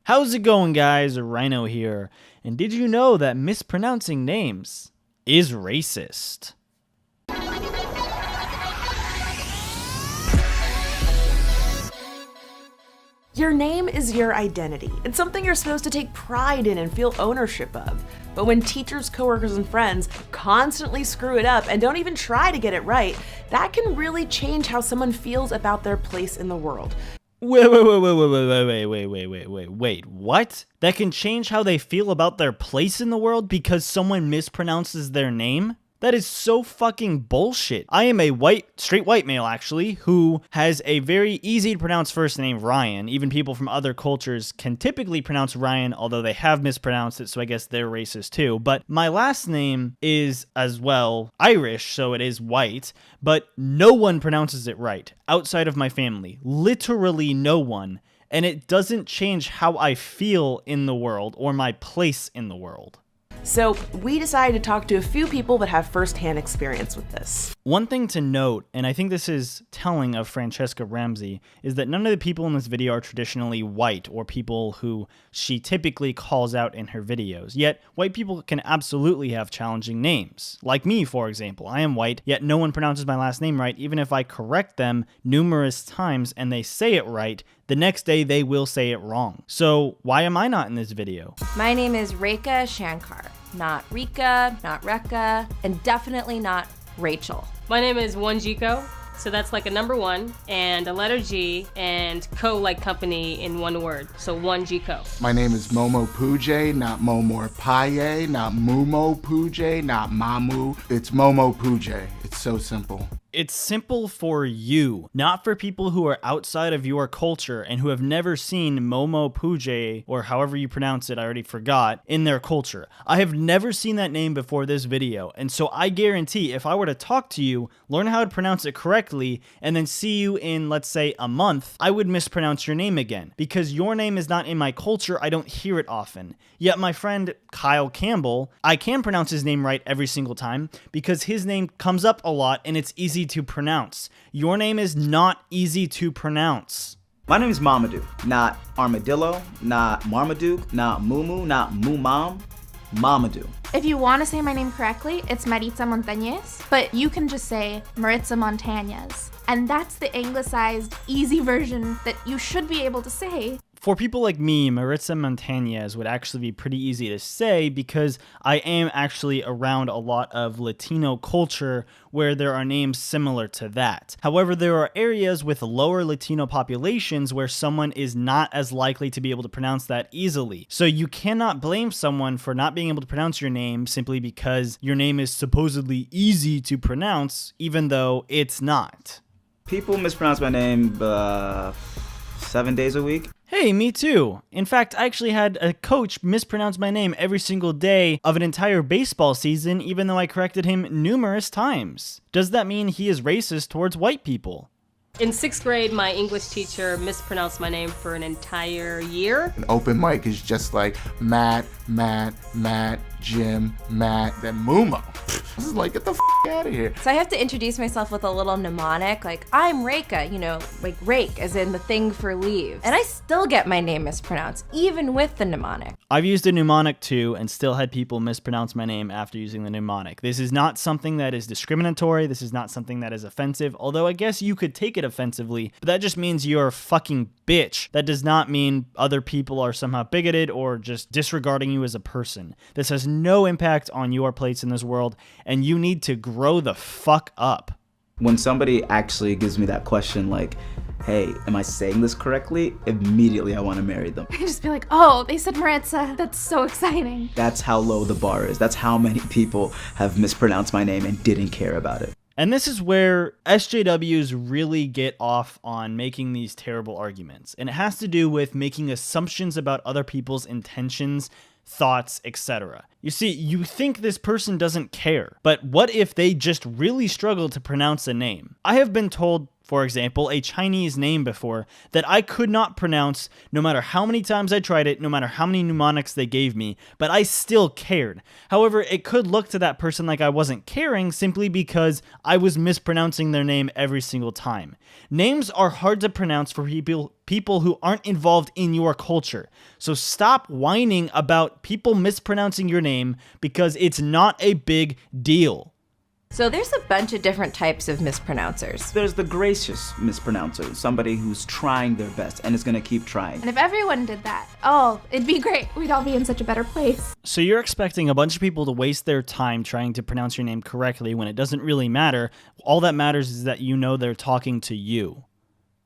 How's it going, guys? Rhino here. And did you know that mispronouncing names is racist? Your name is your identity. It's something you're supposed to take pride in and feel ownership of. But when teachers, coworkers, and friends constantly screw it up and don't even try to get it right, that can really change how someone feels about their place in the world. Wait, what? That can change how they feel about their place in the world because someone mispronounces their name? That is so fucking bullshit. I am a straight white male actually, who has a very easy to pronounce first name, Ryan. Even people from other cultures can typically pronounce Ryan, although they have mispronounced it, so I guess they're racist too. But my last name is as well Irish, so it is white, but no one pronounces it right outside of my family. Literally no one. And it doesn't change how I feel in the world or my place in the world. So we decided to talk to a few people that have firsthand experience with this. One thing to note, and I think this is telling of Francesca Ramsey, is that none of the people in this video are traditionally white or people who she typically calls out in her videos. Yet, white people can absolutely have challenging names. Like me, for example. I am white, yet no one pronounces my last name right, even if I correct them numerous times and they say it right. The next day, they will say it wrong. So why am I not in this video? My name is Rekha Shankar, not Rika, not Rekha, and definitely not Rachel. My name is Wanjiko, so that's like a number one, and a letter G, and co like company in one word, so Wanjiko. My name is Momo Puje, not Momor Paye, not Mumo Puje, not Mamu. It's Momo Puje. It's so simple. It's simple for you, not for people who are outside of your culture and who have never seen Momo Puje, or however you pronounce it, I already forgot, in their culture. I have never seen that name before this video, and so I guarantee if I were to talk to you, learn how to pronounce it correctly, and then see you in, let's say, a month, I would mispronounce your name again. Because your name is not in my culture, I don't hear it often. Yet my friend Kyle Campbell, I can pronounce his name right every single time, because his name comes up a lot and it's easy to pronounce. Your name is not easy to pronounce. My name is Mamadou, not Armadillo, not Marmaduke, not Mumu, not Mumam, Mamadou. If you want to say my name correctly, it's Maritza Montañez, but you can just say Maritza Montañez. And that's the anglicized, easy version that you should be able to say. For people like me, Maritza Montañez would actually be pretty easy to say because I am actually around a lot of Latino culture where there are names similar to that. However, there are areas with lower Latino populations where someone is not as likely to be able to pronounce that easily. So you cannot blame someone for not being able to pronounce your name simply because your name is supposedly easy to pronounce, even though it's not. People mispronounce my name 7 days a week. Hey, me too. In fact, I actually had a coach mispronounce my name every single day of an entire baseball season, even though I corrected him numerous times. Does that mean he is racist towards white people? In 6th grade, my English teacher mispronounced my name for an entire year. An open mic is just like Matt, Jim, Matt, then Mumo. This is like, get the out of here. So I have to introduce myself with a little mnemonic, like, I'm Rekha, like rake, as in the thing for leaves. And I still get my name mispronounced, even with the mnemonic. I've used a mnemonic too and still had people mispronounce my name after using the mnemonic. This is not something that is discriminatory. This is not something that is offensive, although I guess you could take it offensively, but that just means you're a fucking bitch. That does not mean other people are somehow bigoted or just disregarding you as a person. This has no impact on your place in this world, and you need to grow the fuck up. When somebody actually gives me that question like, hey, am I saying this correctly? Immediately I want to marry them. I just be like, oh, they said Maritza. That's so exciting. That's how low the bar is. That's how many people have mispronounced my name and didn't care about it. And this is where SJWs really get off on making these terrible arguments. And it has to do with making assumptions about other people's intentions, thoughts, etc. You see, you think this person doesn't care, but what if they just really struggle to pronounce a name? I have been told for example, a Chinese name before that I could not pronounce no matter how many times I tried it, no matter how many mnemonics they gave me, but I still cared. However, it could look to that person like I wasn't caring simply because I was mispronouncing their name every single time. Names are hard to pronounce for people who aren't involved in your culture. So stop whining about people mispronouncing your name because it's not a big deal. So there's a bunch of different types of mispronouncers. There's the gracious mispronouncer, somebody who's trying their best and is going to keep trying. And if everyone did that, oh, it'd be great. We'd all be in such a better place. So you're expecting a bunch of people to waste their time trying to pronounce your name correctly when it doesn't really matter. All that matters is that you know they're talking to you.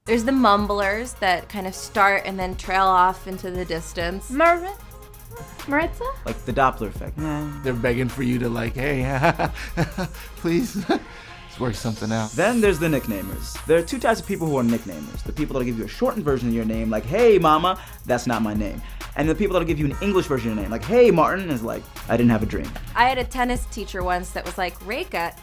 There's the mumblers that kind of start and then trail off into the distance. Maritza? Like the Doppler effect. They're begging for you to like, hey, please, let's work something out. Then there's the nicknamers. There are two types of people who are nicknamers. The people that'll give you a shortened version of your name, like, hey, mama, that's not my name. And the people that'll give you an English version of your name, like, hey, Martin, is like, I didn't have a dream. I had a tennis teacher once that was like, Reika,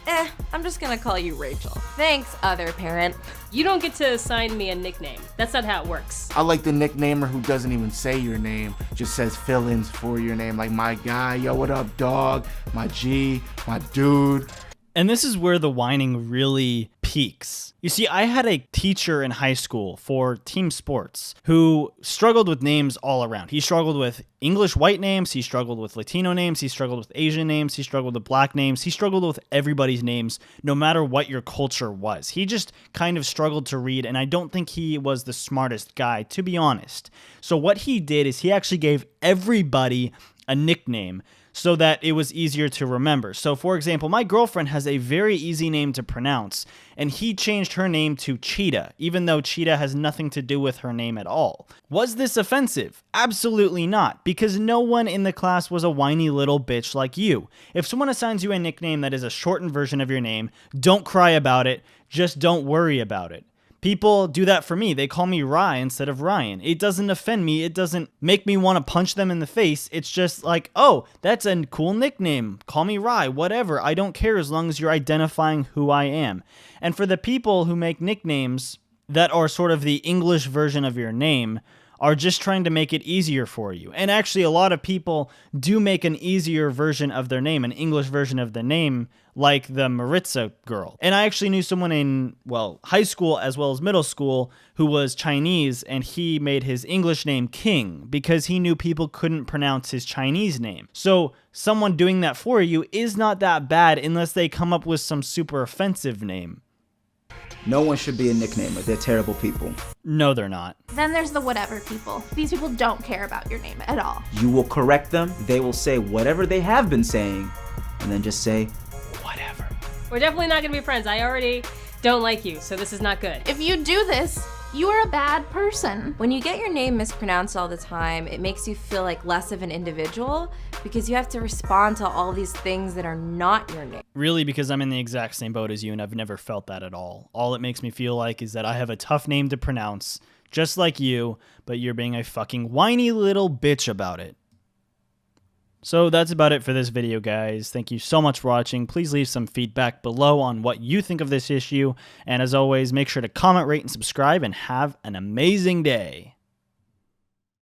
I'm just gonna call you Rachel. Thanks, other parent. You don't get to assign me a nickname. That's not how it works. I like the nicknamer who doesn't even say your name, just says fill-ins for your name, like my guy, yo, what up, dog, my G, my dude. And this is where the whining really peaks. You see, I had a teacher in high school for team sports who struggled with names all around. He struggled with English white names, he struggled with Latino names, he struggled with Asian names, he struggled with black names, he struggled with everybody's names, no matter what your culture was. He just kind of struggled to read, and I don't think he was the smartest guy, to be honest. So what he did is he actually gave everybody a nickname so that it was easier to remember. So for example, my girlfriend has a very easy name to pronounce, and he changed her name to Cheetah, even though Cheetah has nothing to do with her name at all. Was this offensive? Absolutely not, because no one in the class was a whiny little bitch like you. If someone assigns you a nickname that is a shortened version of your name, don't cry about it, just don't worry about it. People do that for me. They call me Rye instead of Ryan. It doesn't offend me. It doesn't make me want to punch them in the face. It's just like, oh, that's a cool nickname. Call me Rye, whatever. I don't care as long as you're identifying who I am. And for the people who make nicknames that are sort of the English version of your name, are just trying to make it easier for you. And actually, a lot of people do make an easier version of their name, an English version of the name, like the Maritza girl. And I actually knew someone in, well, high school as well as middle school who was Chinese, and he made his English name King because he knew people couldn't pronounce his Chinese name. So someone doing that for you is not that bad unless they come up with some super offensive name. No one should be a nicknamer. They're terrible people. No, they're not. Then there's the whatever people. These people don't care about your name at all. You will correct them. They will say whatever they have been saying, and then just say, whatever. We're definitely not gonna be friends. I already don't like you, so this is not good. If you do this, you are a bad person. When you get your name mispronounced all the time, it makes you feel like less of an individual because you have to respond to all these things that are not your name. Really, because I'm in the exact same boat as you, and I've never felt that at all. All it makes me feel like is that I have a tough name to pronounce, just like you, but you're being a fucking whiny little bitch about it. So that's about it for this video, guys. Thank you so much for watching. Please leave some feedback below on what you think of this issue. And as always, make sure to comment, rate, and subscribe, and have an amazing day.